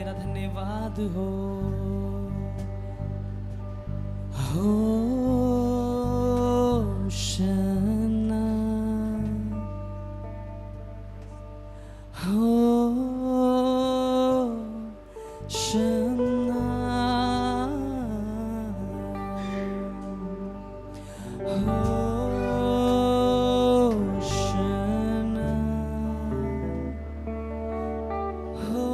तेरा धन्यवाद हो शना हो शना हो शना हो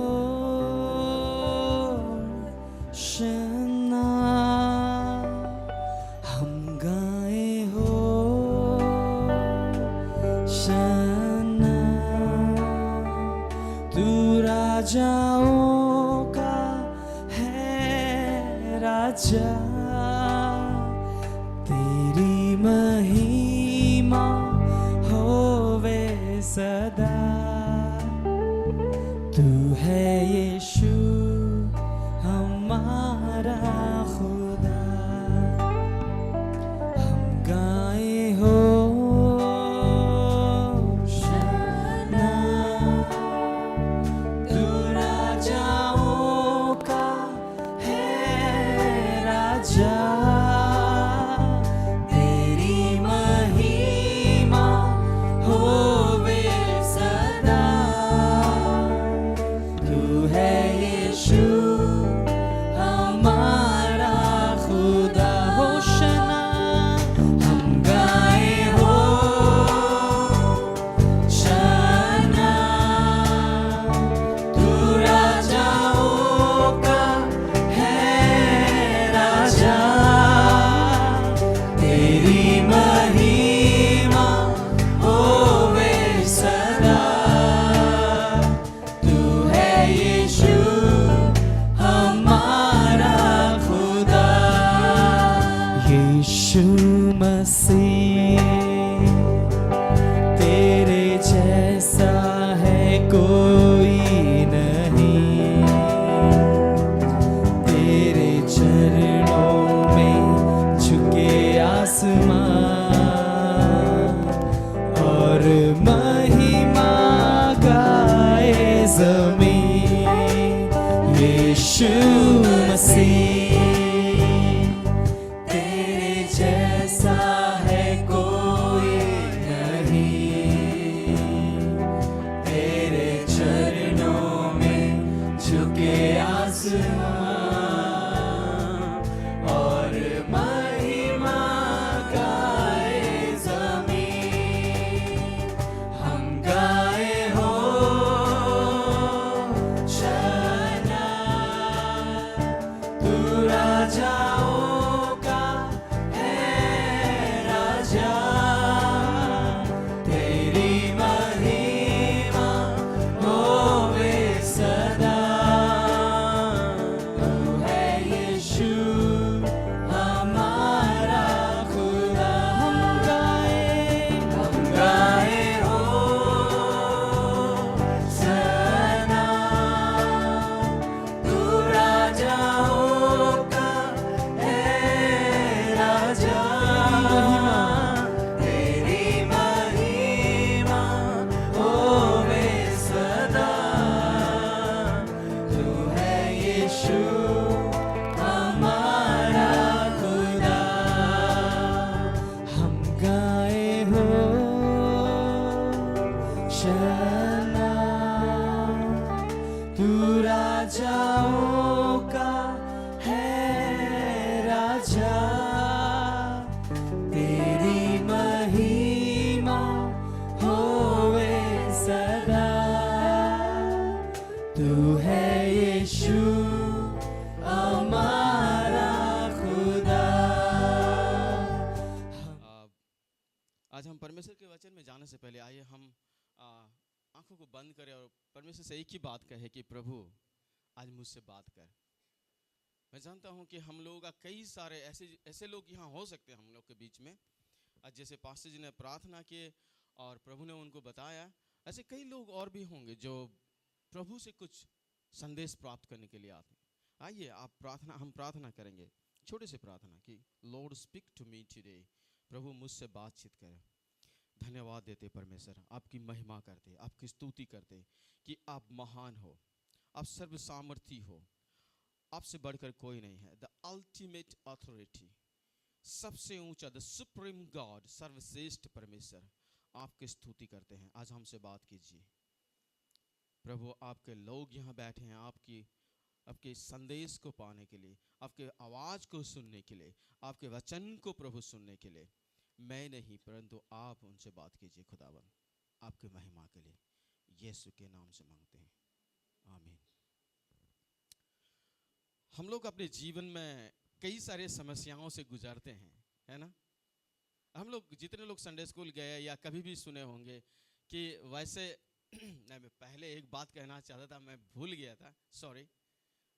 शना हम गाए हो शना तू राजाओं का है राजा तेरी महिमा होवे सदा तू है यीशु हमारा खुदा हम गाए हो शना तू राजाओं का है राजा तेरी महिमा होवे सदा तू है यीशु हमारा खुदा हो शना हम गाए हो शना तू राजाओं का है राजा तेरी महिमा होवे सदा तू है यीशु हमारा खुदा यीशु मसीह तेरे जैसा है कोई नहीं तेरे चरणों में झुके आसमान और महिमा गाए ज़मीन यीशु मसीह तेरे जैसा है कोई नहीं तेरे चरणों में झुके आसमान और महिमा गाए ज़मीन हम गाए हो शना तू राजाओं का है राजा तेरी महिमा होवे सदा तू है यीशु हमारा खुदा हम गाए हो शना तू राजाओं का है राजा तेरी महिमा होवे सदा तू है यीशु हमारा खुदा हम गाए हो शना तू राजाओं का है राजा तेरी महिमा होवे सदा तू है यीशु हमारा खुदा आज हम परमेश्वर के वचन में जाने से पहले आइए हम आंखों को बंद करें और परमेश्वर से एक ही बात कहे कि प्रभु आज मुझसे बात कर। मैं जानता हूं कि हम लोगों का कई सारे ऐसे लोग यहाँ हो सकते हैं हम लोग के बीच में, आज जैसे पास्टर जी ने प्रार्थना की और प्रभु ने उनको बताया, ऐसे कई लोग और भी होंगे जो प्रभु से कुछ संदेश प्राप्त करने के लिए आते हैं। आइए हम प्रार्थना करेंगे, छोटे से प्रार्थना कि lord speak to me today, प्रभु मुझसे बातचीत करें। धन्यवाद देते परमेश्वर, आपकी महिमा करते, आपकी स्तुति करते कि आप महान हो, आप सर्व सामर्थी हो, आपसे बढ़कर कोई नहीं है। द अल्टीमेट अथॉरिटी, सबसे ऊंचा, द सुप्रीम गॉड, सर्वश्रेष्ठ परमेश्वर, आपकी स्तुति करते हैं। आज हमसे बात कीजिए प्रभु। आपके लोग यहाँ बैठे हैं आपके संदेश को पाने के लिए, आपके आवाज़ को सुनने के लिए, आपके वचन को प्रभु सुनने के लिए। मैं नहीं परंतु आप उनसे बात कीजिए खुदावन, आपके महिमा के लिए। यीशु के नाम से मांगते हैं, आमीन। हम लोग अपने जीवन में कई सारे समस्याओं से गुजरते हैं, है ना। हम लोग जितने लोग संडे स्कूल गए या कभी भी सुने होंगे कि वैसे नहीं, मैं पहले एक बात कहना चाहता था, मैं भूल गया था, सॉरी।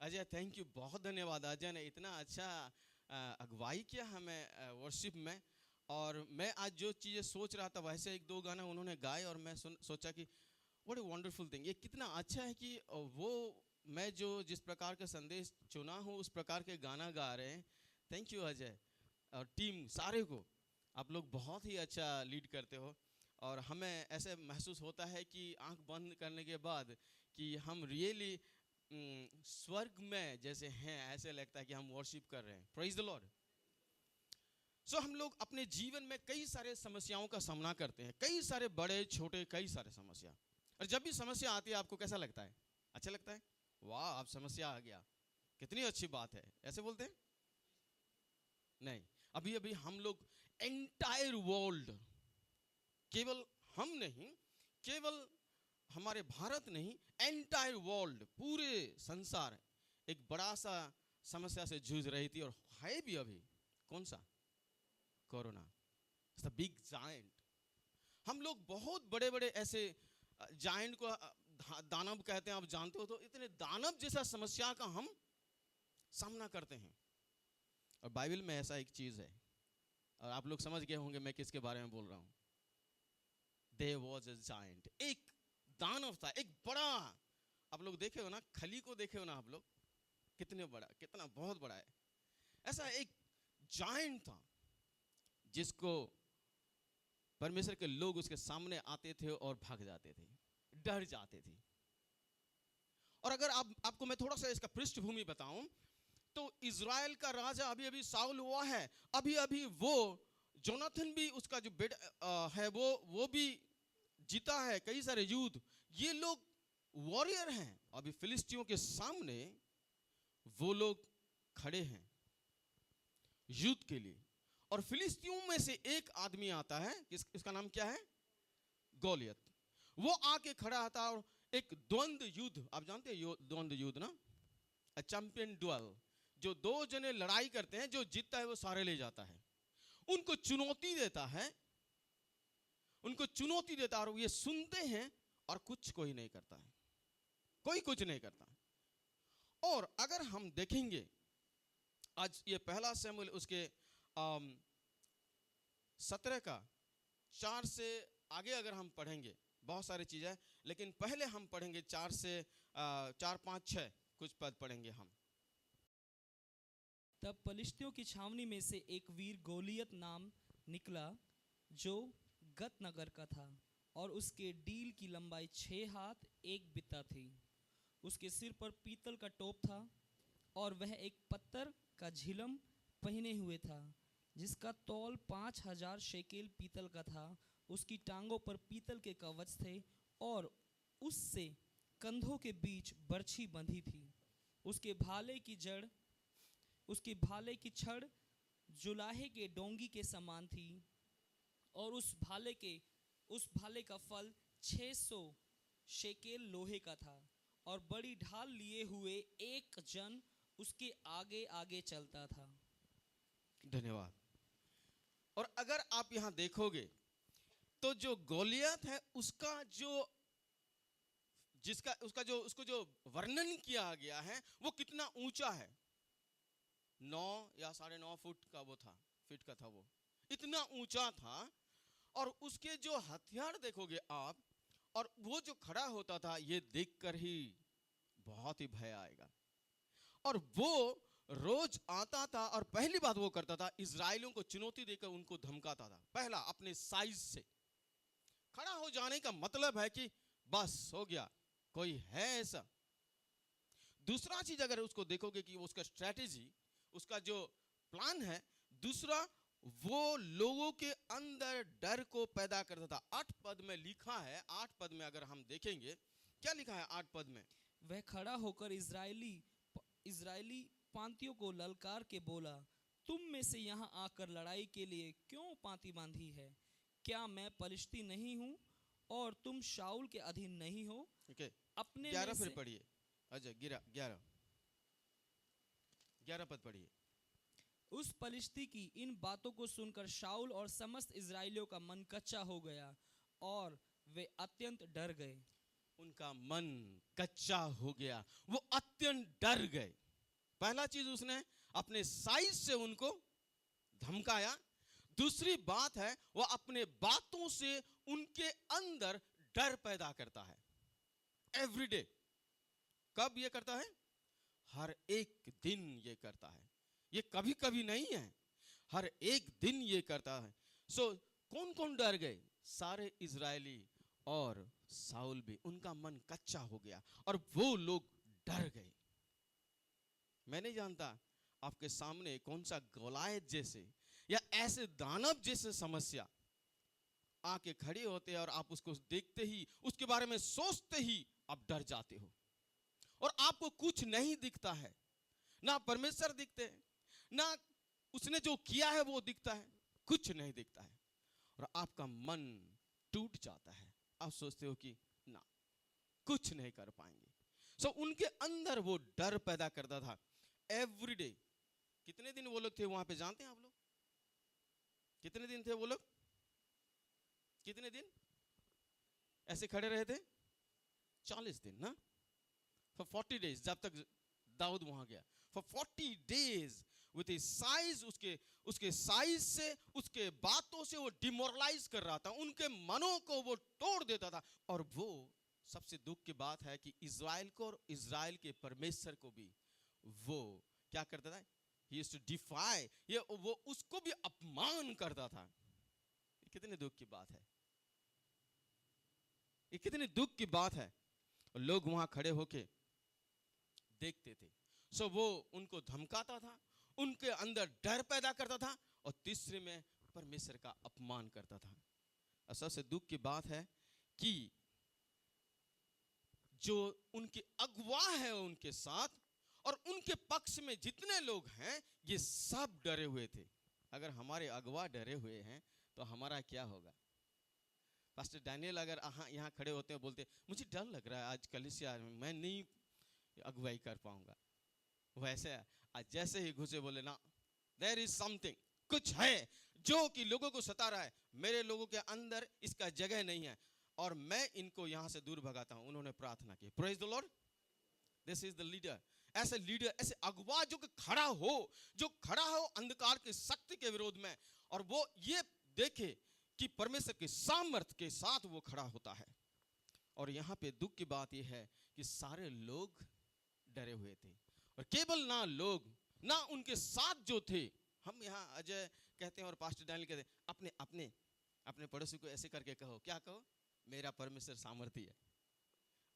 अजय, थैंक यू, बहुत धन्यवाद। अजय ने इतना अच्छा अगुवाई किया हमें वर्शिप में, और मैं आज जो चीज़ें सोच रहा था वैसे एक दो गाना उन्होंने गाए, और मैं सोचा कि व्हाट ए वंडरफुल थिंग, ये कितना अच्छा है कि वो मैं जो जिस प्रकार का संदेश चुना हूँ उस प्रकार के गाना गा रहे हैं। थैंक यू अजय और टीम सारे को, आप लोग बहुत ही अच्छा लीड करते हो, और हमें ऐसे महसूस होता है कि आंख बंद करने के बाद कि हम रियली स्वर्ग में जैसे हैं, ऐसे लगता है कि हम वर्शिप कर रहे हैं। Praise the Lord. सो हम लोग अपने जीवन में कई सारे समस्याओं का सामना करते हैं, कई सारे बड़े छोटे कई सारे समस्या। और जब भी समस्या आती है आपको कैसा लगता है? अच्छा लगता है, वाह अब समस्या आ गया, कितनी अच्छी बात है, ऐसे बोलते हैं? नहीं, अभी अभी हम लोग एंटायर वर्ल्ड, केवल हम नहीं, केवल हमारे भारत नहीं, एंटायर वर्ल्ड, पूरे संसार एक बड़ा सा समस्या से जूझ रही थी, और है भी अभी। कौन सा? Corona, the big giant. हम लोग बहुत बड़े बड़े ऐसे जायंट को दानव कहते हैं, आप जानते हो, तो इतने दानव जैसा समस्या का हम सामना करते हैं। और बाइबल में ऐसा एक चीज है, और आप लोग समझ गए होंगे मैं किसके बारे में बोल रहा हूं। There was a giant, एक दानव था, एक बड़ा, आप लोग देखे हो ना, खली को देखे हो ना आप लोग, कितने बड़ा, कितना बहुत बड़ा है। ऐसा एक जायंट था जिसको परमेश्वर के लोग उसके सामने आते थे और भाग जाते थे, डर जाते थे। और अगर आपको मैं थोड़ा सा इसका पृष्ठभूमि बताऊं, तो इज़राइल का राजा अभी अभी साउल हुआ है, अभी अभी वो जोनाथन भी, उसका जो बेटा है वो भी जीता है कई सारे युद्ध। ये लोग वॉरियर हैं, अभी फिलिस्तियों के सामने वो लोग खड़े हैं युद्ध के लिए। और फिलिस्तियों में से एक आदमी आता है, इसका नाम क्या है? गोलियत। वो आके खड़ा था, और एक द्वंद्व युद्ध, आप जानते हैं द्वंद्व युद्ध ना, अ चैंपियन डुएल, जो दो जने लड़ाई करते हैं, जो जीतता है वो सारे ले जाता है। उनको चुनौती देता है, उनको चुनौती देता है, और ये सुनते हैं, और कोई नहीं करता है, कोई कुछ नहीं करता। और अगर हम देखेंगे आज ये पहला शमूएल उसके 17 का 4 से आगे अगर हम पढ़ेंगे, बहुत सारी चीजें, लेकिन पहले हम पढ़ेंगे 4 से 4, 5, 6 कुछ पद पढ़ेंगे हम। तब पलिश्तियों की छावनी में से एक वीर गोलियत नाम निकला, जो गत नगर का था, और उसके डील की लंबाई 6 हाथ 1 बित्ता थी। उसके सिर पर पीतल का टोप था, और वह एक पत्थर का झिलम पहने हुए था, जिसका तौल 5000 शेकेल पीतल का था। उसकी टांगों पर पीतल के कवच थे, और उससे कंधों के बीच बरछी बंधी थी। उसके भाले की छड़ जुलाहे के डोंगी के समान थी, और उस भाले का फल 600 शेकेल लोहे का था, और बड़ी ढाल लिए हुए एक जन उसके आगे आगे चलता था। धन्यवाद। और अगर आप यहां देखोगे तो जो गोलियत है उसका उसको जो वर्णन किया गया है वो कितना ऊंचा है, 9 या 9.5 फुट का वो था, फीट का था, वो इतना ऊंचा था। और उसके जो हथियार देखोगे आप, और वो जो खड़ा होता था, ये देखकर ही बहुत ही भय आएगा। और वो रोज आता था, और पहली बात वो करता था, इजराइलियों को चुनौती देकर उनको धमकाता था। पहला, अपने साइज से खड़ा हो जाने का मतलब है कि बस हो गया, कोई है ऐसा दूसरा चीज अगर उसको देखोगे कि उसका स्ट्रेटेजी, उसका जो प्लान है, दूसरा वो लोगों के अंदर डर को पैदा करता था। 8 पद में लिखा है, 8 पद में अगर हम देखेंगे क्या लिखा है 8 पद में, वह खड़ा होकर इजरायली पांतियों को ललकार के बोला, तुम में से यहाँ आकर लड़ाई के लिए क्यों पांति बांधी है? क्या मैं पलिश्ती नहीं हूँ और तुम शाऊल के अधीन नहीं हो? okay. अपने 11 में फिर से पढ़िए, अच्छा 11 पद पढ़िए। उस पलिश्ती की इन बातों को सुनकर शाऊल और समस्त इजरायलियों का मन कच्चा हो गया और वे अत्यंत डर गए। उनका मन कच्चा हो गया, वो अत्यंत डर गए। पहला चीज उसने अपने साइज से उनको धमकाया। दूसरी बात है वो अपने बातों से उनके अंदर डर पैदा करता है एवरीडे। कब ये करता है? हर एक दिन ये करता है, ये कभी कभी नहीं है, हर एक दिन ये करता है। सो कौन कौन डर गए? सारे इजरायली और साउल भी, उनका मन कच्चा हो गया और वो लोग डर गए। मैं नहीं जानता आपके सामने कौन सा गोलायत जैसे या ऐसे दानव जैसे समस्या आके खड़ी होते हैं और आप उसको देखते ही, उसके बारे में सोचते ही आप डर जाते हो और आपको कुछ नहीं दिखता है, ना परमेश्वर दिखते हैं, ना उसने जो किया है वो दिखता है, कुछ नहीं दिखता है और आपका मन टूट जाता है। आप सोचते हो कि ना कुछ नहीं कर पाएंगे। सो उनके अंदर वो डर पैदा करता था एवरीडे। कितने दिन वो लोग थे वहां पे जानते हैं आप लोग? कितने दिन थे वो लोग? कितने दिन ऐसे खड़े रहे थे? 40 दिन ना, फॉर 40 डेज, जब तक दाऊद वहां गया। फॉर 40 डेज विथ साइज, उसके साइज से, उसके बातों से वो डिमोरलाइज कर रहा था, उनके मनों को वो तोड़ देता था। और वो सबसे दुख की बात है कि इज़राइल को और इज़राइल के परमेश्वर को भी वो क्या करता था? He used to defy, ये वो उसको भी अपमान करता था। ये कितने दुख की बात है, ये कितने दुख की बात है। और लोग वहां खड़े होके देखते थे। सो वो उनको धमकाता था, उनके अंदर डर पैदा करता था और तीसरे में परमेश्वर का अपमान करता था। और सबसे दुख की बात है कि जो उनके अगुवा है उनके साथ और उनके पक्ष में जितने लोग हैं ये सब डरे हुए थे। अगर हमारे अगुवा डरे हुए हैं तो हमारा क्या होगा? पास्टर डैनियल अगर यहाँ खड़े होते हैं, बोलते मुझे डर लग रहा है आज कलीसिया में मैं नहीं अगुवाई कर पाऊंगा, वैसे आज जैसे ही घुसे बोले ना देयर इज समथिंग, कुछ है जो कि लोगों को सता रहा है, मेरे लोगों के अंदर इसका जगह नहीं है और मैं इनको यहां से दूर भगाता हूं। उन्होंने प्रार्थना की, praise the Lord, this is the leader. ऐसे लीडर, ऐसे अगुवा जो कि खड़ा हो अंधकार की शक्ति के विरोध में और वो ये देखे कि परमेश्वर के सामर्थ्य के साथ वो खड़ा होता है। और यहाँ पे दुख की बात ये है कि सारे लोग डरे हुए थे और केवल ना लोग, ना उनके साथ जो थे, हम यहाँ अजय कहते हैं और पास्टर डैनियल कहते हैं, अपने अपने अपने पड़ोसी को ऐसे करके कहो, क्या कहो? मेरा परमेश्वर सामर्थी है।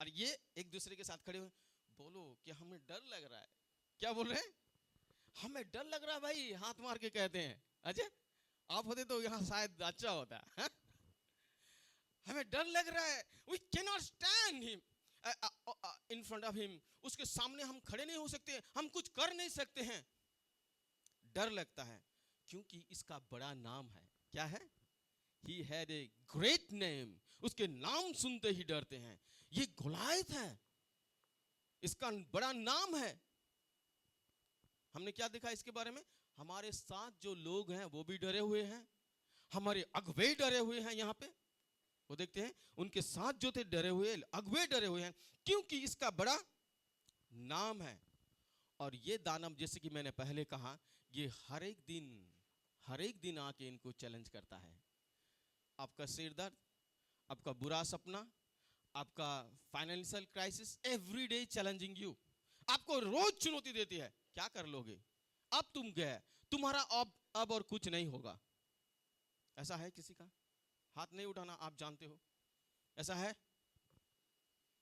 और ये एक दूसरे के साथ खड़े हुए बोलो कि हमें डर लग रहा है। क्या बोल रहे हैं? हमें डर लग रहा है भाई, हाथ मार के कहते हैं। अजय आप होते तो यहाँ शायद अच्छा होता है। हमें डर लग रहा है, we cannot stand him in front of him, उसके सामने हम खड़े नहीं हो सकते, हम कुछ कर नहीं सकते हैं। डर लगता है क्योंकि इसका बड़ा नाम है। क्या है? He had a great name, उसके नाम सुनते ही डरते हैं। ये गोलायत है, इसका बड़ा नाम है। हमने क्या देखा इसके बारे में? हमारे साथ जो लोग हैं वो भी डरे हुए हैं, हमारे अगुवे डरे हुए हैं। यहाँ पे वो देखते हैं उनके साथ जो थे डरे हुए, अगुवे डरे हुए हैं क्योंकि इसका बड़ा नाम है। और ये दानव, जैसे कि मैंने पहले कहा, ये हर एक दिन आके इनको चैलेंज करता है। आपका सिर दर्द, आपका बुरा सपना, आपका financial crisis, every day challenging you, आपको रोज चुनौती देती है। क्या कर लोगे? अब तुम गए, तुम्हारा अब और कुछ नहीं होगा। ऐसा है किसी का? हाथ नहीं उठाना, आप जानते हो ऐसा है।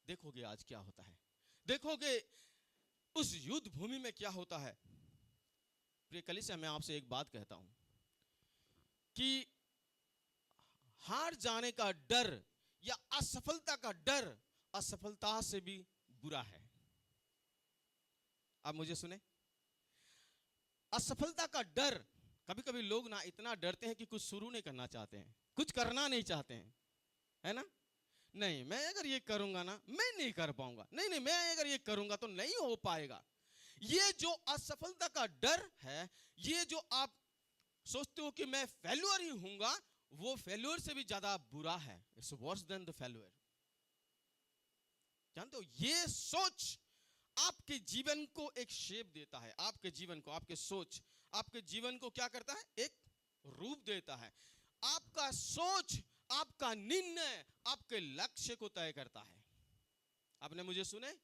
देखोगे आज क्या होता है, देखोगे उस युद्ध भूमि में क्या होता है? प्रिय कलीसिया, मैं आपसे एक बात कहता हूं कि हार जाने का डर या असफलता का डर असफलता से भी बुरा है। आप मुझे सुने, असफलता का डर, कभी कभी लोग ना इतना डरते हैं कि कुछ शुरू नहीं करना चाहते हैं, कुछ करना नहीं चाहते हैं, है ना? नहीं, मैं अगर ये करूंगा ना मैं नहीं कर पाऊंगा, नहीं मैं अगर ये करूंगा तो नहीं हो पाएगा। ये जो असफलता का डर है, ये जो आप सोचते हो कि मैं फेल्यूर ही हूंगा, वो फेल्यूर से भी ज्यादा बुरा है। It's worse than the failure. जानते हो, ये सोच आपके जीवन को एक शेप देता है, आपके जीवन को, आपके सोच आपके जीवन को क्या करता है? एक रूप देता है। आपका सोच, आपका निर्णय आपके लक्ष्य को तय करता है। आपने मुझे सुने?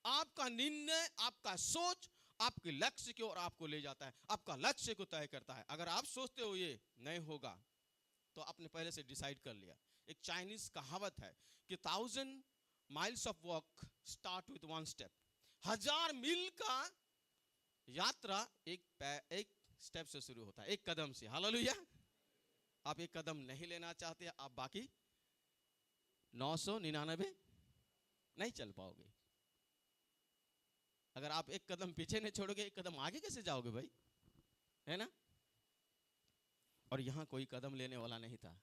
आपका निर्णय, आपका सोच आपके लक्ष्य की ओर आपको ले जाता है, आपका लक्ष्य को तय करता है। अगर आप सोचते हो ये नहीं होगा, तो आपने पहले से डिसाइड कर लिया। एक चाइनीज कहावत है कि 1000 miles of walk start with one step। 1000 मील का यात्रा एक स्टेप से शुरू होता है, एक कदम से। हालेलुया। आप एक कदम नहीं लेना चाहते, आप बाकी 999 नहीं चल पाओगे। अगर आप एक कदम पीछे नहीं छोड़ोगे, एक कदम आगे कैसे जाओगे भाई, है ना? और यहां कोई कदम लेने वाला नहीं था,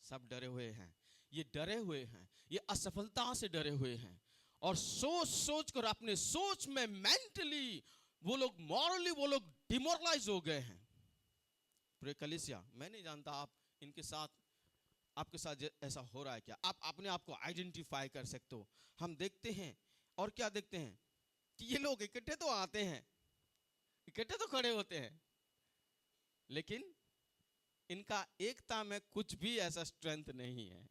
सब डरे हुए हैं। ये डरे हुए हैं, ये असफलता से डरे हुए हैं, और सोच सोच कर अपने सोच में मेंटली वो लोग, मॉरली वो लोग डिमोरलाइज हो गए हैं। प्रिय कलीसिया, मैं नहीं जानता आप इनके साथ, आपके साथ ऐसा हो रहा है क्या? आप अपने आप को आइडेंटिफाई कर सकते हो। हम देखते हैं, और क्या देखते हैं कि ये लोग इकट्ठे तो आते हैं, इकट्ठे तो खड़े होते हैं, लेकिन इनका एकता में कुछ भी ऐसा स्ट्रेंथ नहीं है।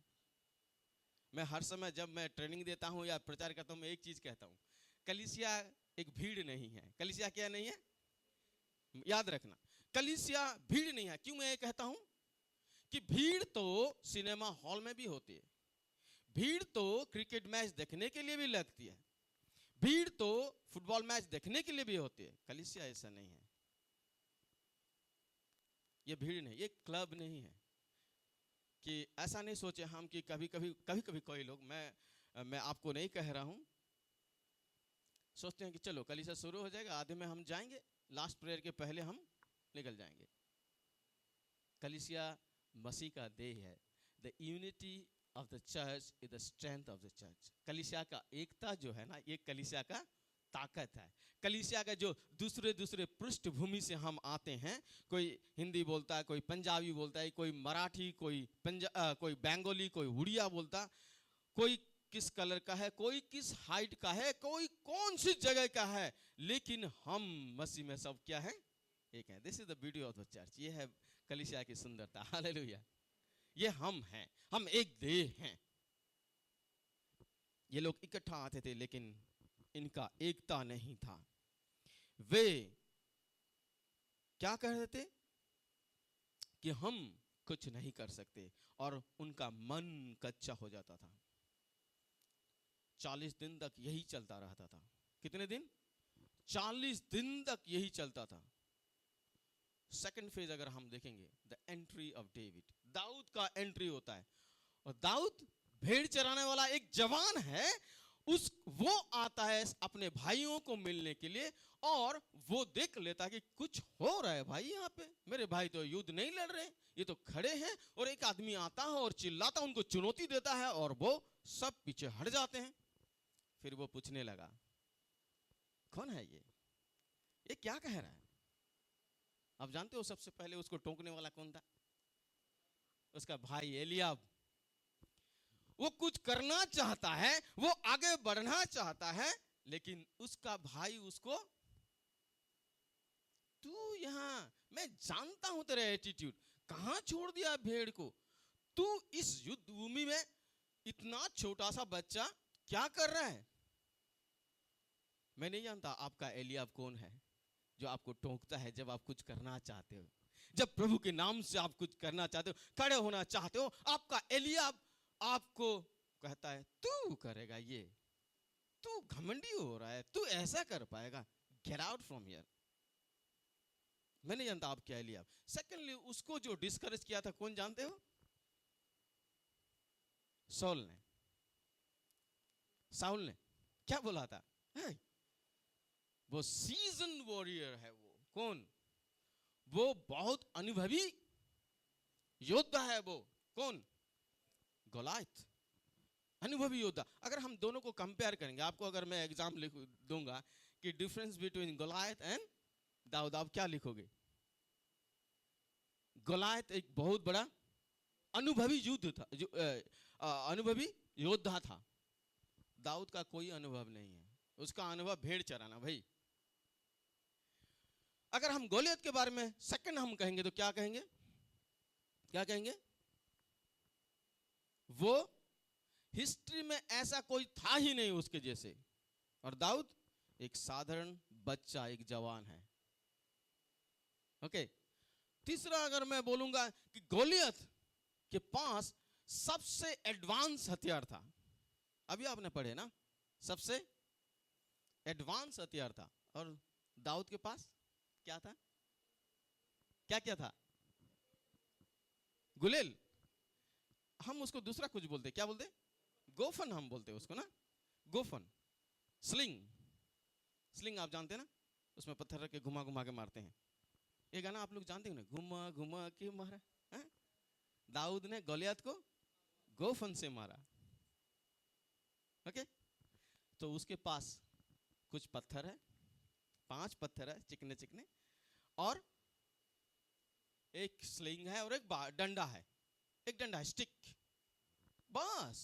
मैं हर समय जब मैं ट्रेनिंग देता हूं या प्रचार करता हूं, मैं एक चीज कहता हूं, कलीसिया एक भीड़ नहीं है। कलीसिया क्या नहीं है? याद रखना, कलीसिया भीड़ नहीं है। क्यों मैं ये कहता हूं कि भीड़ तो सिनेमा हॉल में भी होती है, भीड़ तो क्रिकेट मैच देखने के लिए भी लगती है, भीड़ तो फुटबॉल मैच देखने के लिए भी होती है। कलीसिया ऐसा नहीं है। ये भीड़ नहीं, ये क्लब नहीं है। कि ऐसा नहीं सोचे हम कि कभी कभी कोई लोग, मैं आपको नहीं कह रहा हूं, सोचते हैं कि चलो कलीसिया शुरू हो जाएगा, आधे में हम जाएंगे, लास्ट प्रेयर के पहले हम निकल जाएंगे। कलीसिया मसीह का देह है। The unity of the church is the strength of the church. कलीसिया का एकता जो है ना, ये कलीसिया का ताकत है। कलीसिया का जो दूसरे पृष्ठभूमि से हम आते हैं, कोई हिंदी बोलता है, कोई पंजाबी बोलता है, कोई मराठी, कोई बंगाली, कोई उड़िया बोलता, कोई किस कलर का है, कोई किस हाइट का है, कोई कौन सी जगह का है, लेकिन हम मसीह में सब क्या है? एक है। This is the beauty of the church. ये है कलीसिया की सुंदरता। हालेलुया। ये हम हैं, हम एक देह हैं। ये लोग इकट्ठा आते थे, लेकिन इनका एकता नहीं था। वे क्या कह रहे थे कि हम कुछ नहीं कर सकते, और उनका मन कच्चा हो जाता था। 40 दिन तक यही चलता रहता था। कितने दिन? 40 दिन तक यही चलता था। सेकंड फेज अगर हम देखेंगे, द एंट्री ऑफ डेविड, दाऊद का एंट्री होता है। और दाऊद भेड़ चराने वाला एक जवान है, वो आता है अपने भाइयों को मिलने के लिए, और वो देख लेता है कि कुछ हो रहा है भाई, यहाँ पे मेरे भाई तो युद्ध नहीं लड़ रहे, ये तो खड़े हैं। और एक आदमी आता है और चिल्लाता, उनको चुनौती देता है, और वो सब पीछे हट जाते हैं। फिर वो पूछने लगा, कौन है ये क्या कह रहा है? आप जानते हो सबसे पहले उसको टोकने वाला कौन था? उसका भाई एलियाब। वो कुछ करना चाहता है, वो आगे बढ़ना चाहता है, लेकिन उसका भाई उसको, तू यहां, मैं जानता हूं तेरा एटीट्यूड, कहां छोड़ दिया भेड़ को, तू इस युद्ध भूमि में इतना छोटा सा बच्चा क्या कर रहा है? मैं नहीं जानता आपका एलियाब कौन है, जो आपको टोकता है जब आप कुछ करना चाहते हो, जब प्रभु के नाम से आप कुछ करना चाहते हो, खड़े होना चाहते हो। आपका एलियाब आपको कहता है, तू करेगा ये, तू घमंडी हो रहा है, तू ऐसा कर पाएगा, गेट आउट फ्रॉम हियर। मैं नहीं जानता आप क्या लिया। सेकेंडली, उसको जो डिस्करेज किया था कौन जानते हो? साउल ने क्या बोला था? वो सीजन वॉरियर है। वो कौन? वो बहुत अनुभवी योद्धा है। वो कौन? गोलायत, अनुभवी योद्धा। अगर हम दोनों को कंपेयर करेंगे, आपको अगर मैं एग्जाम लिख दूंगा कि डिफरेंस बिटवीन गोलायत एंड दाऊद, आप क्या लिखोगे? गोलायत एक बहुत बड़ा अनुभवी युद्ध था, अनुभवी योद्धा था। दाऊद का कोई अनुभव नहीं है, उसका अनुभव भेड़ चराना भाई। अगर हम गोलियत के बारे में सेकंड हम कहेंगे तो क्या कहेंगे? क्या कहेंगे? वो हिस्ट्री में ऐसा कोई था ही नहीं उसके जैसे, और दाऊद एक साधारण बच्चा, एक जवान है। ओके। तीसरा अगर मैं बोलूंगा कि गोलियत के पास सबसे एडवांस हथियार था। अभी आपने पढ़े ना, सबसे एडवांस हथियार था। और दाऊद के पास क्या था? क्या क्या था? गुलेल। हम उसको दूसरा कुछ बोलते, क्या बोलते? गोफन हम बोलते उसको ना, गोफन। स्लिंग, स्लिंग आप जानते हैं ना, उसमें पत्थर रख के घुमा घुमा के मारते हैं। ये गाना आप लोग जानते हो ना, घुमा घुमा के मारा। दाऊद ने गोलियत को गोफन से मारा। ओके। तो उसके पास कुछ पत्थर है, 5 पत्थर है चिकने चिकने, और एक स्लिंग है, और एक डंडा है, एक डंडा है, स्टिक, बस।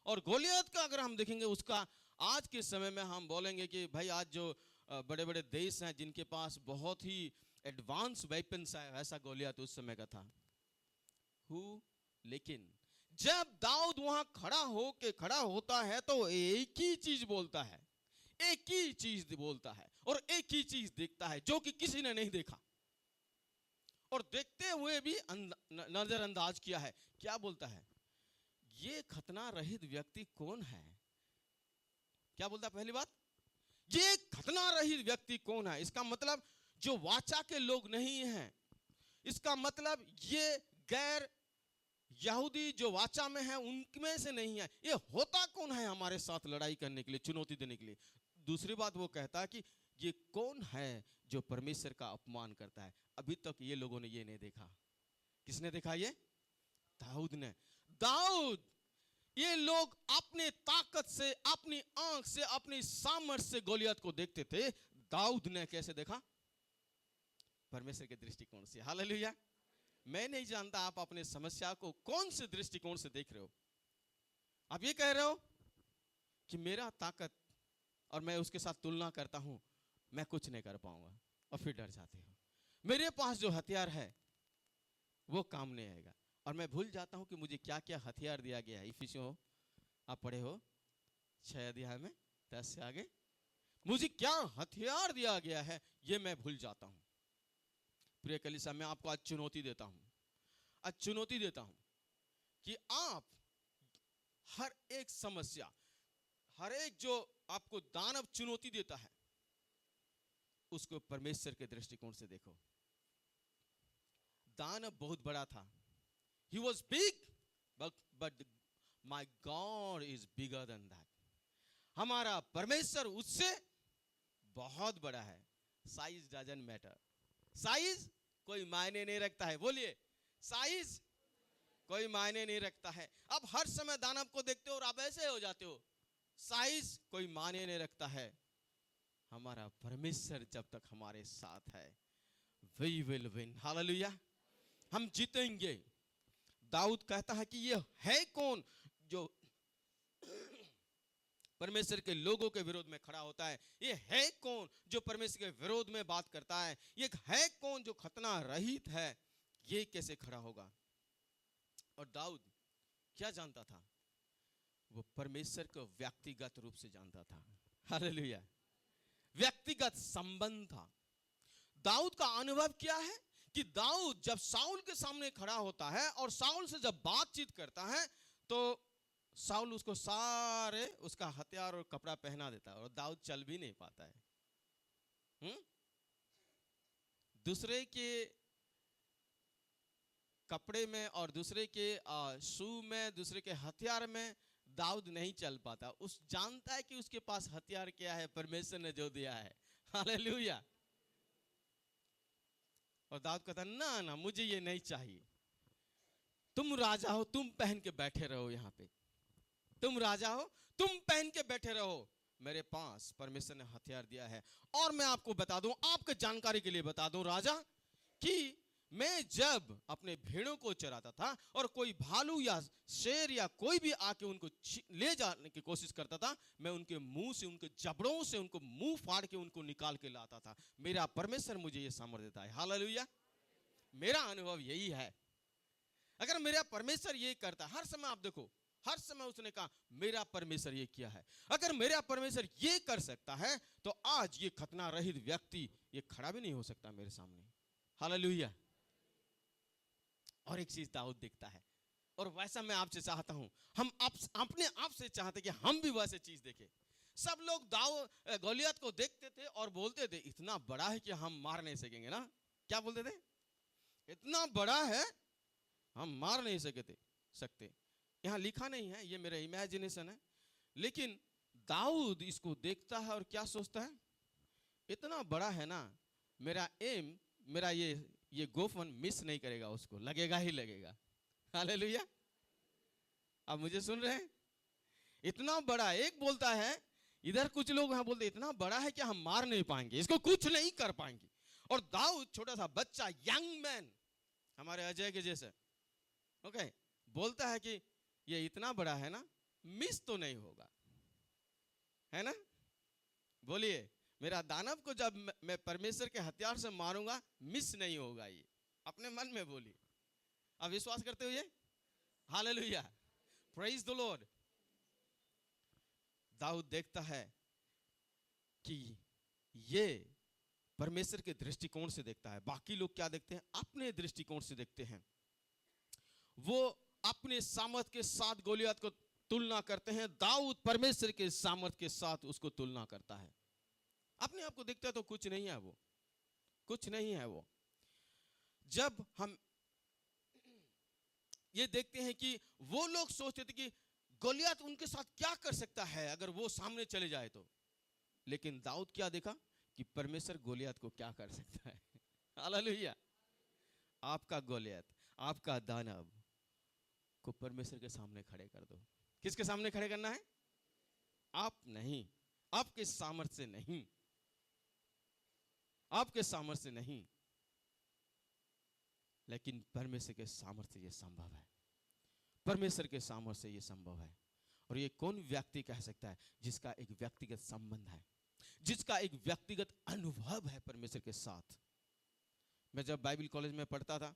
और गोलियत का अगर हम देखेंगे, उसका आज के समय में हम बोलेंगे कि भाई आज जो बड़े बड़े देश हैं जिनके पास बहुत ही एडवांस वेपन्स है, ऐसा गोलियत उस समय का था। लेकिन जब दाऊद वहां खड़ा होता है तो एक ही चीज बोलता है, एक ही चीज बोलता है, और एक ही चीज देखता है जो कि किसी ने नहीं देखा, और देखते हुए भी नजरअंदाज किया है। क्या बोलता है? ये खतना रहित व्यक्ति कौन है? क्या बोलता है? पहली बात, ये खतना रहित व्यक्ति कौन है? इसका मतलब जो वाचा के लोग नहीं हैं, इसका मतलब ये गैर यहूदी जो वाचा में है उनमें से नहीं है। ये होता कौन है हमारे साथ लड़ाई करने के लिए, चुनौती देने के लिए? दूसरी बात वो कहता है कि ये कौन है जो परमेश्वर का अपमान करता है? अभी तक ये लोगों ने ये नहीं देखा। किसने देखा? ये दाऊद ने। दाऊद, ये लोग अपने ताकत से, अपनी आंख से, अपनी सामर्थ्य से गोलियत को देखते थे। दाऊद ने कैसे देखा? परमेश्वर के दृष्टिकोण से। हालेलुया। मैं नहीं जानता आप अपने समस्या को कौन से दृष्टिकोण से देख रहे हो। आप ये कह रहे हो कि मेरा ताकत, और मैं उसके साथ तुलना करता हूं, मैं कुछ नहीं कर पाऊंगा, और फिर डर जाते हो। मेरे पास जो हथियार है वो काम नहीं आएगा, और मैं भूल जाता हूं कि मुझे क्या क्या हथियार दिया गया है। इफिसियों आप पढ़े हो 6 अध्याय में 10 से आगे, मुझे क्या हथियार दिया गया है ये मैं भूल जाता हूं। प्रिय कलीसिया, मैं आपको आज चुनौती देता हूं, आज चुनौती देता हूं कि आप हर एक समस्या, हर एक जो आपको दानव चुनौती देता है, उसको परमेश्वर के दृष्टिकोण से देखो। दानव बहुत बड़ा था, he was big, but my God is bigger than that. हमारा परमेश्वर उससे बहुत बड़ा है। साइज डजंट मैटर, साइज कोई मायने नहीं रखता है। बोलिए, साइज कोई मायने नहीं रखता है। अब हर समय दानव को देखते हो और आप ऐसे हो जाते हो, साइज कोई मायने नहीं रखता है। हमारा परमेश्वर जब तक हमारे साथ है, we will win. हालेलुया, हम जीतेंगे। दाऊद कहता है कि ये है कौन जो परमेश्वर के लोगों के विरोध में खड़ा होता है? ये है कौन जो परमेश्वर के विरोध में बात करता है? ये है कौन जो खतना रहित है? ये कैसे खड़ा होगा? और दाऊद क्या जानता था? वो परमेश्वर को व्यक्तिगत रूप से जानता था। हालेलुया, व्यक्तिगत संबंध था। दाऊद का अनुभव क्या है कि दाऊद जब साउल के सामने खड़ा होता है और साउल से जब बातचीत करता है, तो साउल उसको सारे उसका हथियार और कपड़ा पहना देता है और दाऊद चल भी नहीं पाता है। दूसरे के कपड़े में और दूसरे के शू में, दूसरे के हथियार में दाऊद नहीं चल पाता। उस जानता है कि उसके पास हथियार क्या है, परमेश्वर ने जो दिया है। हालेलुया। और दाऊद कहता ना ना मुझे ये नहीं चाहिए, तुम राजा हो, तुम पहन के बैठे रहो यहाँ पे, तुम राजा हो, तुम पहन के बैठे रहो, मेरे पास परमेश्वर ने हथियार दिया है। और मैं आपको बता दूं, आपके जानकारी के लिए बता दूं राजा, कि मैं जब अपने भेड़ों को चराता था और कोई भालू या शेर या कोई भी आके उनको ले जाने की कोशिश करता था, मैं उनके मुंह से, उनके जबड़ों से उनको मुंह फाड़ के उनको निकाल के लाता था। मेरा परमेश्वर मुझे ये सामर्थ्य देता है। हालेलुया। मेरा अनुभव यही है। अगर मेरा परमेश्वर ये करता, हर समय आप देखो, हर समय उसने कहा मेरा परमेश्वर ये किया है। अगर मेरा परमेश्वर ये कर सकता है तो आज ये खतना रहित व्यक्ति ये खड़ा भी नहीं हो सकता मेरे सामने। हालेलुया। और एक चीज दाऊद देखता है, और वैसा मैं आपसे चाहता हूं, हम अपने आप से चाहते कि हम भी वैसे चीज देखें। सब लोग गोलियत को देखते थे और बोलते थे इतना बड़ा है कि हम मार नहीं सकेंगे ना। क्या बोलते थे? इतना बड़ा है हम मार नहीं सकते। यहां लिखा नहीं है, ये मेरा इमेजिनेशन है, लेकिन दाऊद इसको देखता है और क्या सोचता है, इतना बड़ा है ना, मेरा एम, मेरा ये गोफन मिस नहीं करेगा, उसको लगेगा ही लगेगा। हालेलुया। आप मुझे सुन रहे हैं? इतना बड़ा, एक बोलता है, इधर कुछ लोग हैं बोलते इतना बड़ा है कि हम मार नहीं पाएंगे, इसको कुछ नहीं कर पाएंगे। और दाऊद छोटा सा बच्चा, यंग मैन, हमारे अजय के जैसे, ओके, बोलता है कि ये इतना बड़ा है ना, मिस तो नहीं होगा, है ना। बोलिए, मेरा दानव को जब मैं परमेश्वर के हथियार से मारूंगा मिस नहीं होगा। ये अपने मन में बोलिए। आप विश्वास करते हो ये? Hallelujah, praise the lord. दाऊद देखता है कि ये परमेश्वर के दृष्टिकोण से देखता है। बाकी लोग क्या देखते हैं? अपने दृष्टिकोण से देखते हैं। वो अपने सामर्थ के साथ गोलियत को तुलना करते हैं, दाऊद परमेश्वर के सामर्थ के साथ उसको तुलना करता है। अपने आप को देखता है तो कुछ नहीं है वो, कुछ नहीं है वो। जब हम ये देखते हैं कि वो लोग सोचते थे कि गोलियत उनके साथ क्या कर सकता है अगर वो सामने चले जाए तो, लेकिन दाऊद क्या देखा कि परमेश्वर गोलियत को क्या कर सकता है। हालेलुया। आपका गोलियत, आपका दानव को परमेश्वर के सामने खड़े कर दो। किसके सामने खड़े करना है? आप नहीं, आपके सामर्थ्य से नहीं, आपके सामर्थ्य से नहीं, लेकिन परमेश्वर के सामर्थ्य से यह संभव है। परमेश्वर के सामर्थ्य से यह संभव है। और ये कौन व्यक्ति कह सकता है जिसका एक व्यक्तिगत संबंध है, जिसका एक व्यक्तिगत अनुभव है परमेश्वर के साथ। मैं जब बाइबल कॉलेज में पढ़ता था,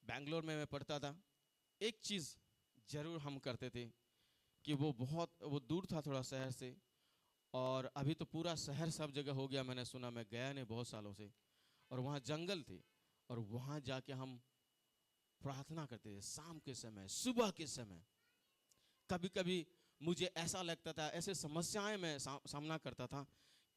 बैंगलोर में मैं पढ़ता था, एक चीज जरूर हम करते थे कि वो दूर था थोड़ा शहर से, और अभी तो पूरा शहर सब जगह हो गया, मैंने सुना, मैं गया नहीं बहुत सालों से। और वहाँ जंगल थे और वहाँ जाके हम प्रार्थना करते थे शाम के समय, सुबह के समय। कभी कभी मुझे ऐसा लगता था, ऐसे समस्याएं मैं सामना करता था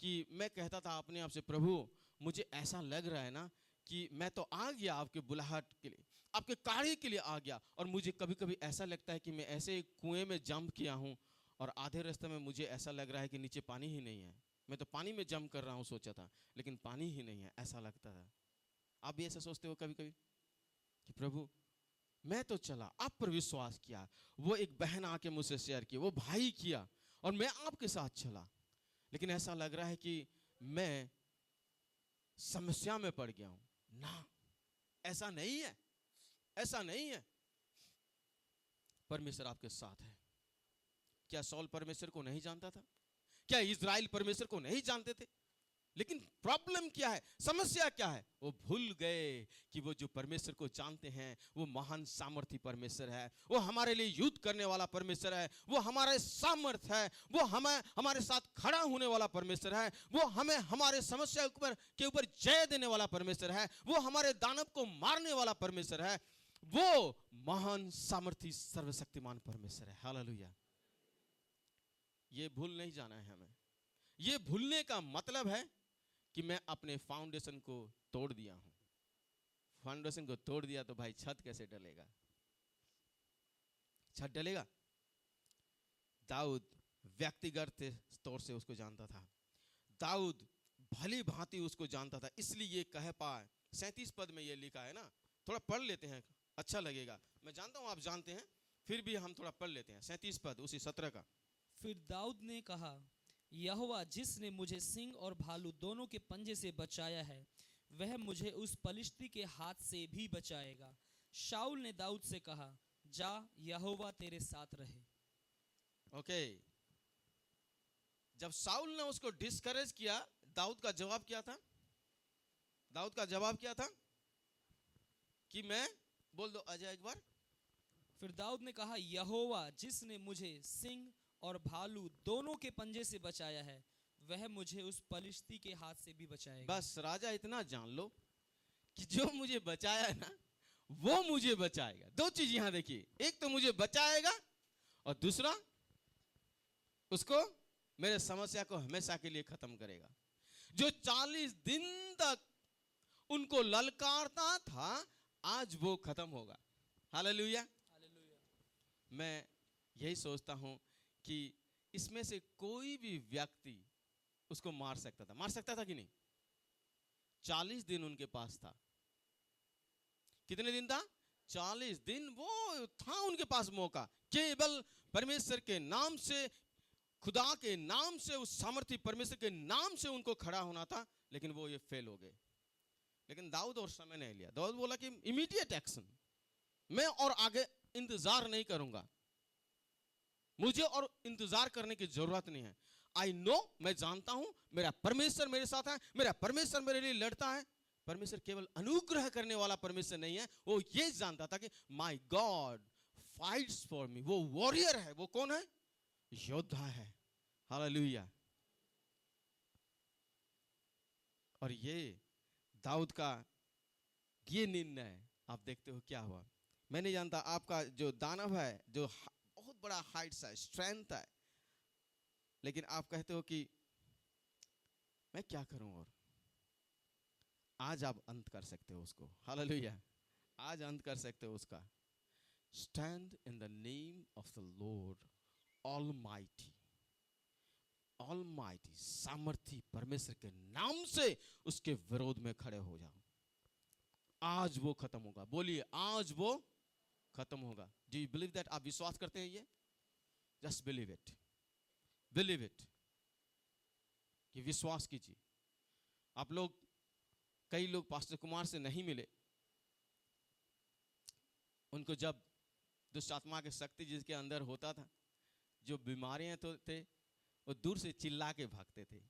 कि मैं कहता था अपने आप से, प्रभु मुझे ऐसा लग रहा है ना कि मैं तो आ गया आपके बुलाहट के लिए, आपके कार्य के लिए आ गया, और मुझे कभी कभी ऐसा लगता है कि मैं ऐसे कुएं में जंप किया हूँ और आधे रास्ते में मुझे ऐसा लग रहा है कि नीचे पानी ही नहीं है। मैं तो पानी में जंप कर रहा हूँ सोचा था, लेकिन पानी ही नहीं है, ऐसा लगता था। आप भी ऐसा सोचते हो कभी कभी कि प्रभु मैं तो चला, आप पर विश्वास किया, वो एक बहन आके मुझसे शेयर की, वो भाई किया, और मैं आपके साथ चला, लेकिन ऐसा लग रहा है कि मैं समस्या में पड़ गया हूं। ना, ऐसा नहीं है, ऐसा नहीं है। परमेश्वर आपके साथ है। क्या सौल परमेश्वर को नहीं जानता था? क्या इज़राइल परमेश्वर को नहीं जानते थे? लेकिन प्रॉब्लम क्या है, समस्या क्या है? वो भूल गए कि वो जो परमेश्वर को जानते हैं वो महान सामर्थी परमेश्वर है, वो हमारे लिए युद्ध करने वाला परमेश्वर है, वो हमारे सामर्थ है, वो हमें हमारे साथ खड़ा होने वाला परमेश्वर है, वो हमें हमारे समस्या के ऊपर जय देने वाला परमेश्वर है, वो हमारे दानव को मारने वाला परमेश्वर है, वो महान सामर्थी सर्वशक्तिमान परमेश्वर है। हालेलुया। ये भूल नहीं जाना है हमें। ये भूलने का मतलब है कि मैं अपने फाउंडेशन को तोड़ दिया हूं। फाउंडेशन को तोड़ दिया तो भाई छत कैसे डलेगा? छत डलेगा? दाऊद व्यक्तिगत तौर से उसको जानता था। दाऊद भली भांति उसको जानता था, इसलिए ये कह पाए। 37 पद में ये लिखा है ना, थोड़ा पढ़ लेते हैं, अच्छा लगेगा। मैं जानता हूं आप जानते हैं, फिर भी हम थोड़ा पढ़ लेते हैं। 37 पद उसी 17 का। फिर दाऊद ने कहा, यहोवा जिसने मुझे सिंह और भालू दोनों के पंजे से बचाया है, वह मुझे उस पलिश्ती के हाथ से भी बचाएगा। शाऊल ने दाऊद से कहा, जा, यहोवा तेरे साथ रहे। ओके। जब शाऊल ने उसको डिस्करेज किया, दाऊद का जवाब क्या था? दाऊद का जवाब क्या था? कि मैं, बोल दो अजय एक बार। फिर दाऊद ने कहा, यहोवा जिसने मुझे सिंह और भालू दोनों के पंजे से बचाया है, वह मुझे उस पलिश्ती के हाथ से भी बचाएगा। बस राजा इतना जान लो कि जो मुझे बचाया है ना, वो मुझे बचाएगा। दो चीज यहां देखिए, एक तो मुझे बचाएगा और दूसरा उसको, मेरे समस्या को हमेशा के लिए खत्म करेगा। जो 40 दिन तक उनको ललकारता था, आज वो खत्म होगा। हालेलुया। मैं यही सोचता हूं कि इसमें से कोई भी व्यक्ति उसको मार सकता था। मार सकता था कि नहीं? 40 दिन उनके पास था। कितने दिन था? 40 दिन वो था उनके पास मौका। केवल परमेश्वर के नाम से, खुदा के नाम से, उस सामर्थी परमेश्वर के नाम से उनको खड़ा होना था, लेकिन वो ये फेल हो गए। लेकिन दाऊद और समय नहीं लिया। दाऊद बोला कि इमीडिएट एक्शन, मैं और आगे इंतजार नहीं करूंगा, मुझे और इंतजार करने की जरूरत नहीं है। आई नो, मैं जानता हूं मेरा परमेश्वर मेरे साथ है, मेरा परमेश्वर मेरे लिए लड़ता है। परमेश्वर केवल अनुग्रह करने वाला परमेश्वर नहीं है, वो ये जानता था कि my God fights for me. वो वॉरियर है। वो कौन है? योद्धा है। हालेलुया। और ये दाऊद का ये निर्णय आप देखते हो क्या हुआ। मैं नहीं जानता, आपका जो दानव है, जो बहुत बड़ा हाइट्स है, स्ट्रेंथ है, लेकिन आप कहते हो कि मैं क्या करूं, और आज आप अंत कर सकते हो उसको। हालेलुया। आज अंत कर सकते हो उसका। Stand in the name of the Lord almighty. Almighty, सामर्थी परमेश्वर के नाम से उसके विरोध में खड़े हो जाओ। आज वो खत्म होगा। बोलिए, आज वो खत्म होगा। Do you believe that? आप विश्वास करते हैं ये? Just believe it, believe it, कि विश्वास कीजिए। आप लोग, कई लोग पास्टर कुमार से नहीं मिले। उनको जब दुष्ट आत्मा की शक्ति जिसके अंदर होता था, जो बीमारियां तो थे, वो दूर से चिल्ला के भागते थे।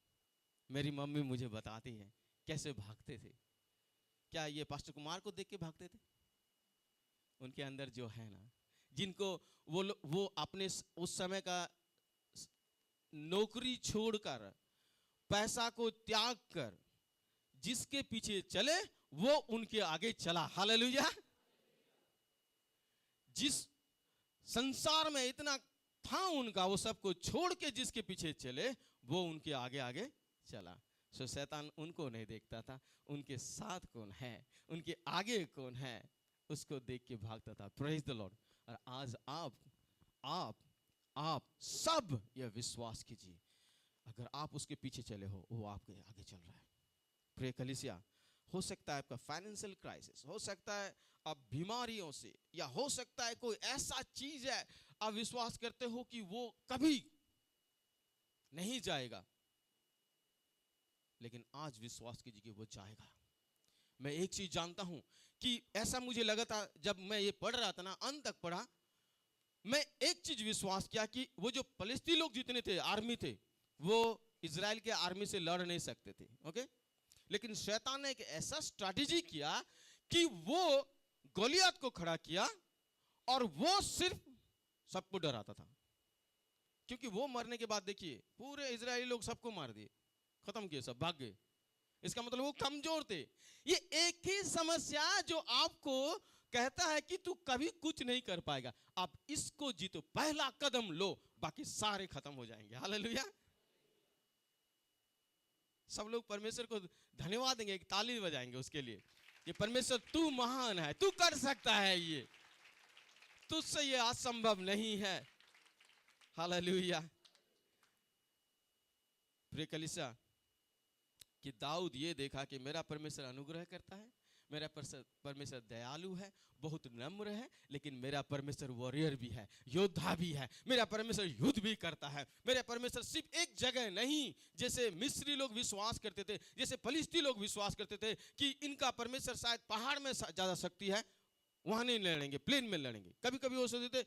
मेरी मम्मी मुझे बताती है कैसे भागते थे। क्या ये पास्टर कुमार को देख के भागते थे? उनके अंदर जो है ना, जिनको वो अपने उस समय का नौकरी छोड़कर, पैसा को त्याग कर जिसके पीछे चले, वो उनके आगे चला। हालेलुया। जिस संसार में इतना था उनका, वो सबको छोड़ के जिसके पीछे चले, वो उनके आगे आगे चला। सो शैतान उनको नहीं देखता था, उनके साथ कौन है, उनके आगे कौन है, उसको देख के भागता था। Praise the Lord. और आज आप सब यह विश्वास कीजिए, अगर आप उसके पीछे चले हो, वो आपके आगे चल रहा है। प्रिय कलीसिया, हो सकता है आपका फाइनेंशियल क्राइसिस, हो सकता है आप बीमारियों से, या हो सकता है कोई ऐसा चीज है आप विश्वास करते हो कि वो कभी नहीं जाएगा, लेकिन आज विश्वास कीजिए कि वो जाएगा। मैं एक चीज जानता हूं कि ऐसा मुझे लगा था जब मैं ये पढ़ रहा था ना, अंत तक पढ़ा, मैं एक चीज विश्वास किया कि वो जो फलिस्ती लोग जितने थे, आर्मी थे, वो इजराइल के आर्मी से लड़ नहीं सकते थे। ओके, लेकिन शैतान ने एक ऐसा स्ट्रैटेजी किया कि वो गोलियत को खड़ा किया, और वो सिर्फ सबको डराता था। क्योंकि वो मरने के बाद देखिए पूरे इजरायली लोग सबको मार दिए, खत्म किए, सब भाग गए। इसका मतलब वो कमजोर थे। ये एक ही समस्या जो आपको कहता है कि तू कभी कुछ नहीं कर पाएगा, आप इसको जीतो, पहला कदम लो, बाकी सारे खत्म हो जाएंगे। हालेलुया। सब लोग परमेश्वर को धन्यवाद देंगे, एक ताली बजाएंगे उसके लिए कि परमेश्वर तू महान है, तू कर सकता है, ये तुझसे ये असंभव नहीं है। हालेलुया। प्रिय कलीसिया, कि दाऊद ये देखा कि मेरा परमेश्वर अनुग्रह करता है, मेरा परमेश्वर दयालु है, बहुत नम्र है, लेकिन मेरा परमेश्वर वॉरियर भी है, योद्धा भी है, मेरा परमेश्वर युद्ध भी करता है। मेरा परमेश्वर सिर्फ एक जगह नहीं, जैसे मिस्री लोग विश्वास करते थे, जैसे फलिस्ती लोग विश्वास करते थे कि इनका परमेश्वर शायद पहाड़ में ज्यादा शक्ति है, वहां नहीं लड़ेंगे, प्लेन में लड़ेंगे। कभी कभी वो सोचते थे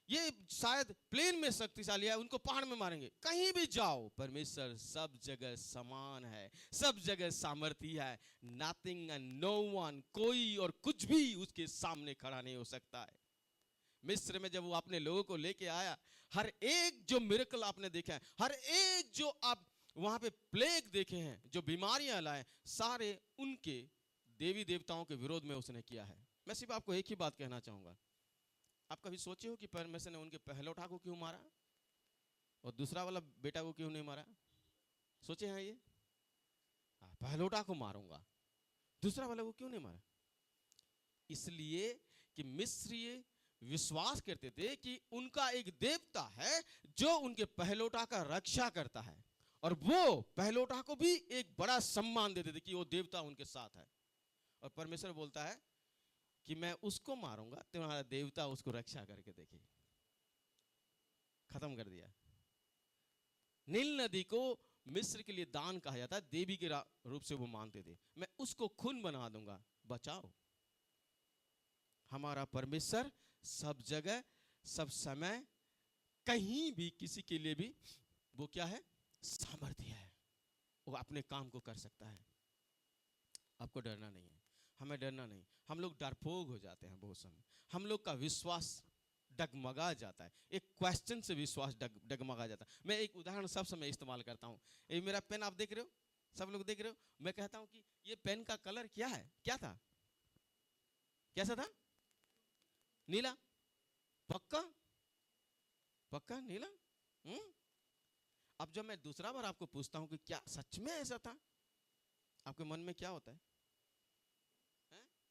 ये शायद प्लेन में शक्तिशाली है, उनको पहाड़ में मारेंगे। कहीं भी जाओ, परमेश्वर सब जगह समान है, सब जगह सामर्थी है। नथिंग एंड नो वन, कोई और कुछ भी उसके सामने खड़ा नहीं हो सकता है। मिस्र में जब वो अपने लोगों को लेके आया, हर एक जो मिरेकल आपने देखा है, हर एक जो आप वहां पे प्लेग देखे हैं, जो बीमारियां लाए, सारे उनके देवी देवताओं के विरोध में उसने किया है। मैं सिर्फ आपको एक ही बात कहना चाहूंगा, आप कभी सोचे हो कि परमेश्वर ने उनके पहलौठा को क्यों मारा और दूसरा वाला बेटा को क्यों नहीं मारा? सोचे हैं ये? पहलौठा को मारूंगा, दूसरा वाला को क्यों नहीं मारा? इसलिए कि मिस्री विश्वास करते थे कि उनका एक देवता है जो उनके पहलौठा का रक्षा करता है, और वो पहलौठा को भी एक बड़ा सम्मान देते थे कि वो देवता उनके साथ है। और परमेश्वर बोलता है कि मैं उसको मारूंगा, तुम्हारा देवता उसको रक्षा करके देखे। खत्म कर दिया। नील नदी को मिस्र के लिए दान कहा जाता है, देवी के रूप से वो मानते थे। मैं उसको खून बना दूंगा, बचाओ। हमारा परमेश्वर सब जगह, सब समय, कहीं भी, किसी के लिए भी वो क्या है? सामर्थ्य है, वो अपने काम को कर सकता है। आपको डरना नहीं है, हमें डरना नहीं। हम लोग डरपोक हो जाते हैं बहुत समय, हम लोग का विश्वास डगमगा जाता है, एक क्वेश्चन से विश्वास डगमगा जाता है। मैं एक उदाहरण सब समय इस्तेमाल करता हूँ। ये मेरा पेन आप देख रहे हो, सब लोग देख रहे हो। मैं कहता हूँ कि ये पेन का कलर क्या है, क्या था, कैसा था? नीला। पक्का? पक्का नीला? अब जब मैं दूसरा बार आपको पूछता हूं कि क्या सच में ऐसा था, आपके मन में क्या होता है?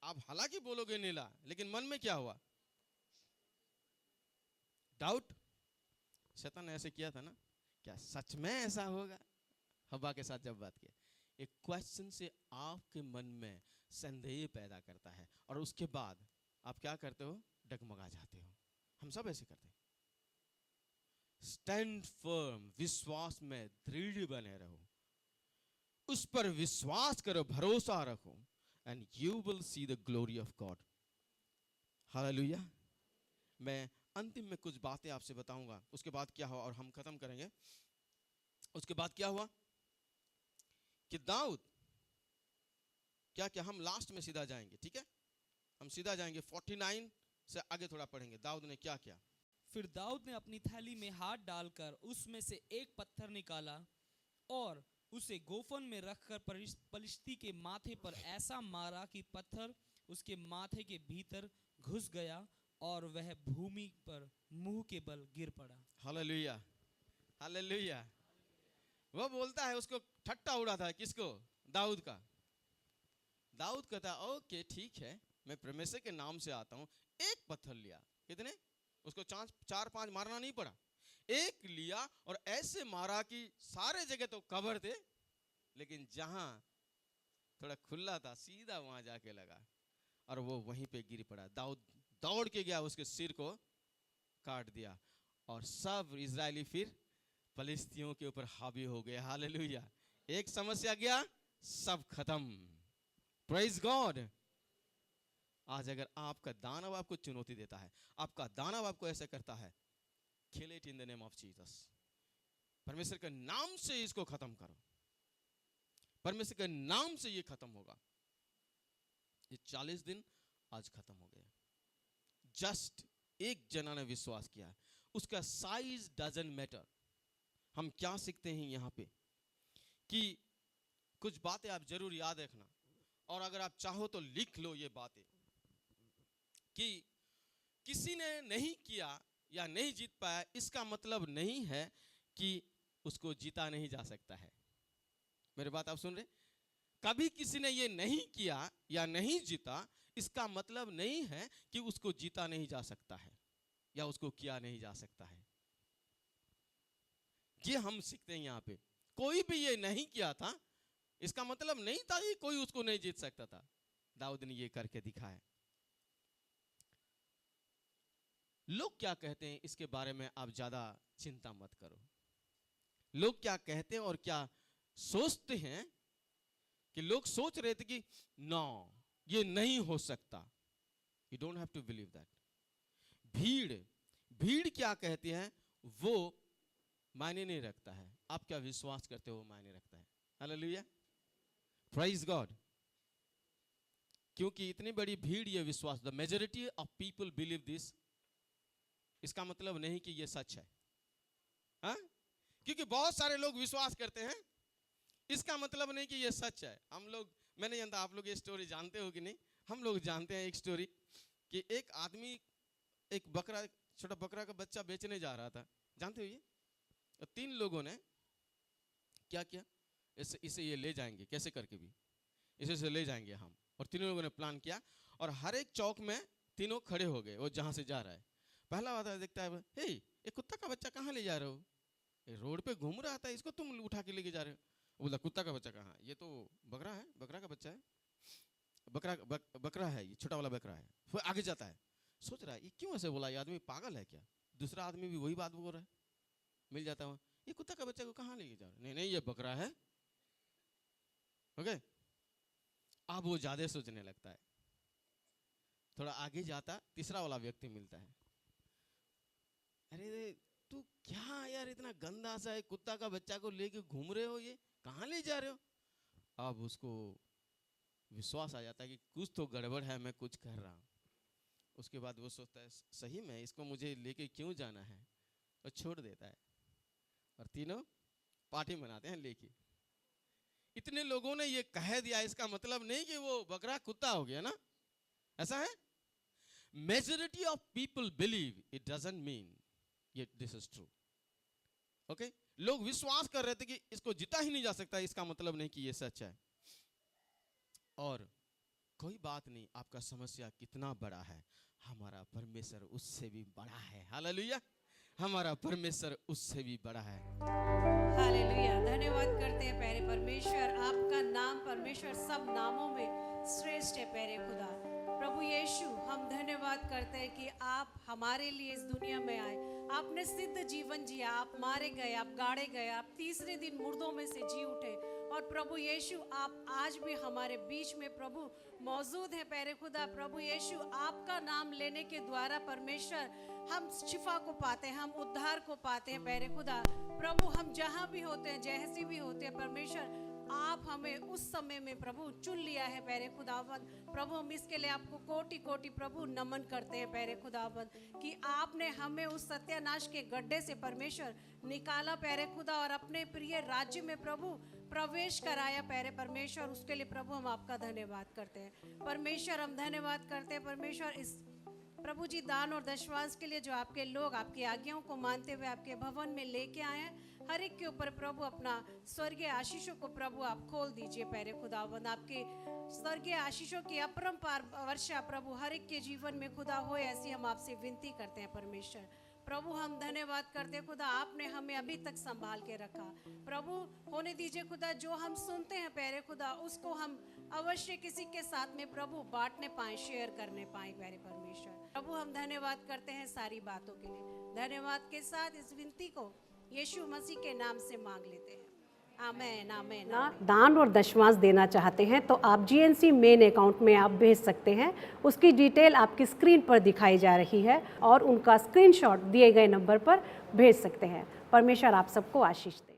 आप हालांकि बोलोगे नीला, लेकिन मन में क्या हुआ? डाउट। शैतान ने ऐसे किया था ना, क्या सच में ऐसा होगा? हवा के साथ जब बात किया, एक क्वेश्चन से आपके मन में संदेह पैदा करता है, और उसके बाद आप क्या करते हो? डगमगा जाते हो। हम सब ऐसे करते हैं। स्टैंड फर्म, विश्वास में दृढ़ बने रहो, उस पर विश्वास करो, भरोसा रखो, and you will see the glory of God. Hallelujah. मैं अंतिम में कुछ बातें आपसे बताऊंगा, उसके बाद क्या हुआ और हम खत्म करेंगे। उसके बाद क्या हुआ कि दाऊद क्या क्या, हम लास्ट में सीधा जाएंगे, ठीक है? हम सीधा जाएंगे, 49 से आगे थोड़ा पढ़ेंगे दाऊद ने क्या किया। फिर दाऊद ने अपनी थैली में हाथ डालकर उसमें से एक पत्थर निकाला और उसे गोफन में रखकर पलिश्ती के माथे पर ऐसा मारा कि पत्थर उसके माथे के भीतर घुस गया और वह भूमि पर मुंह के बल गिर पड़ा। Hallelujah, hallelujah. वो बोलता है, उसको ठट्टा उड़ा था, किसको? दाऊद का। दाऊद कहता ओके ठीक है, मैं परमेश्वर के नाम से आता हूं। एक पत्थर लिया, कितने? उसको 4-5 मारना नहीं पड़ा, एक लिया और ऐसे मारा कि सारे जगह तो कवर थे, लेकिन जहां थोड़ा खुला था सीधा वहां जाके लगा और वो वहीं पे गिर पड़ा। दाऊद दौड़ के गया, उसके सिर को काट दिया और सब इजरायली फिर फलिस्तियों के ऊपर हावी हो गए। हालेलुया। एक समस्या गया, सब खत्म। Praise God. आज अगर आपका दानव आपको चुनौती देता है, आपका दानव आपको ऐसा करता है, kill it in the name of Jesus. परमेश्वर के नाम से इसको खत्म करो, परमेश्वर के नाम से ये खत्म होगा। ये 40 दिन आज खत्म हो गया। जस्ट एक जना ने विश्वास किया, उसका साइज डजंट मैटर। हम क्या सीखते हैं यहां पे कि कुछ बातें आप जरूर याद रखना, और अगर आप चाहो तो लिख लो ये बातें। कि किसी ने नहीं किया या नहीं जीत पाया, इसका मतलब नहीं है कि उसको जीता नहीं जा सकता है। मेरी बात आप सुन रहे? कभी किसी ने ये नहीं किया या नहीं जीता, इसका मतलब नहीं है कि उसको जीता नहीं जा सकता है या उसको किया नहीं जा सकता है। ये हम सीखते हैं यहाँ पे। कोई भी ये नहीं किया था, इसका मतलब नहीं था कि कोई उसको नहीं जीत सकता था। दाऊद ने ये करके दिखाया। लोग क्या कहते हैं इसके बारे में आप ज्यादा चिंता मत करो। लोग क्या कहते हैं और क्या सोचते हैं कि लोग सोच रहे थे कि नो, ये नहीं हो सकता। You don't have to believe that. भीड़ क्या कहती है वो मायने नहीं रखता है। आप क्या विश्वास करते हो वो मायने रखता है। Hallelujah, praise God. क्योंकि इतनी बड़ी भीड़ ये विश्वास, the majority of people believe this, इसका मतलब नहीं कि ये सच है। हाँ? क्योंकि बहुत सारे लोग विश्वास करते हैं, इसका मतलब नहीं कि ये सच है। हम लोग, मैं नहीं जानता आप लोग ये स्टोरी जानते हो कि नहीं। हम लोग जानते हैं एक स्टोरी कि एक आदमी एक बकरा, छोटा बकरा का बच्चा बेचने जा रहा था। जानते हो ये? तो 3 लोगों ने क्या किया, इसे ये ले जाएंगे कैसे करके भी, इसे ले जाएंगे हम। और 3 लोगों ने प्लान किया और हर एक चौक में तीनों खड़े हो गए, वो जहां से जा रहा है। पहला वाला देखता है, हे ये कुत्ता का बच्चा कहाँ ले जा रहे हो? ये रोड पे घूम रहा था, इसको तुम उठा के लेके जा रहे हो। बोला कुत्ता का बच्चा कहाँ? ये तो बकरा है, बकरा का बच्चा है, बकरा है, ये छोटा वाला बकरा है। फिर आगे जाता है, सोच रहा है ये क्यों ऐसे बोला, ये आदमी पागल है क्या? दूसरा आदमी भी वही बात बोल रहा है। मिल जाता है, ये कुत्ता का बच्चा को कहाँ लेके जा रहे? नहीं ये बकरा है। ओके, अब वो ज्यादा सोचने लगता है। थोड़ा आगे जाता, तीसरा वाला व्यक्ति मिलता है। अरे तू क्या यार इतना गंदा सा है, कुत्ता का बच्चा को लेके घूम रहे हो, ये कहाँ ले जा रहे हो? अब उसको विश्वास आ जाता है कि कुछ तो गड़बड़ है, मैं कुछ कर रहा हूँ। उसके बाद वो सोचता है सही में इसको मुझे लेके क्यों जाना है, और छोड़ देता है। और तीनों पार्टी मनाते हैं लेके। इतने लोगों ने ये कह दिया, इसका मतलब नहीं कि वो बकरा कुत्ता हो गया ना, ऐसा है। Majority of people believe, it doesn't mean this is true. Okay, लोग विश्वास कर रहे थे कि इसको जीता ही नहीं जा सकता, इसका मतलब नहीं कि ये सच है। और कोई बात नहीं, आपका समस्या कितना बड़ा है, हमारा परमेश्वर उससे भी बड़ा है। हालेलुया, हमारा परमेश्वर उससे भी बड़ा है। हालेलुया, धन्यवाद करते हैं प्यारे परमेश्वर। आपका नाम परमेश्वर सब नामों में श्रेष्ठ है प्यारे खुदा। प्रभु यीशु, हम धन्यवाद करते हैं कि आप हमारे लिए इस दुनिया में आए। आपने सिद्ध जीवन जिया, आप मारे गए, आप गाड़े गए, आप तीसरे दिन मुर्दों में से जी उठे। और प्रभु यीशु, आप आज भी हमारे बीच में प्रभु मौजूद है प्यारे खुदा। प्रभु यीशु, आपका नाम लेने के द्वारा परमेश्वर हम शिफा को पाते हैं, हम उद्धार को पाते हैं प्यारे खुदा। प्रभु हम जहाँ भी होते हैं, जैसी भी होते हैं परमेश्वर, आप हमें उस समय में प्रभु चुन लिया है प्यारे खुदावंद। प्रभु हम इसके लिए आपको कोटि कोटि प्रभु नमन करते हैं प्यारे खुदावंद कि आपने हमें उस सत्यानाश के गड्ढे से परमेश्वर निकाला प्यारे खुदा, और अपने प्रिय राज्य में प्रभु प्रवेश कराया प्यारे परमेश्वर। उसके लिए प्रभु हम आपका धन्यवाद करते हैं परमेश्वर। हम धन्यवाद करते हैं परमेश्वर इस प्रभु जी दान और दशवांश के लिए, जो आपके लोग आपकी आज्ञाओं को मानते हुए आपके भवन में लेके आए हैं। हर एक के ऊपर प्रभु अपना स्वर्गीय आशीषों को प्रभु आप खोल दीजिए प्यारे खुदावंद। आपके स्वर्गीय आशीषों की अपरंपार वर्षा प्रभु हर एक के जीवन में खुदा हो, ऐसी हम आपसे विनती करते हैं परमेश्वर। प्रभु हम धन्यवाद करते हैं खुदा, आपने हमें अभी तक संभाल के रखा। प्रभु होने दीजिए खुदा, जो हम सुनते हैं प्यारे खुदा, उसको हम अवश्य किसी के साथ में प्रभु बांटने पाए, शेयर करने पाए प्यारे परमेश्वर। प्रभु हम धन्यवाद करते हैं सारी बातों के लिए। धन्यवाद के साथ इस विनती को यीशु मसीह के नाम से मांग लेते हैं, आमेन आमेन। दान और दशवांश देना चाहते हैं तो आप GNC मेन अकाउंट में आप भेज सकते हैं। उसकी डिटेल आपकी स्क्रीन पर दिखाई जा रही है, और उनका स्क्रीनशॉट दिए गए नंबर पर भेज सकते हैं। परमेश्वर आप सबको आशीष दे।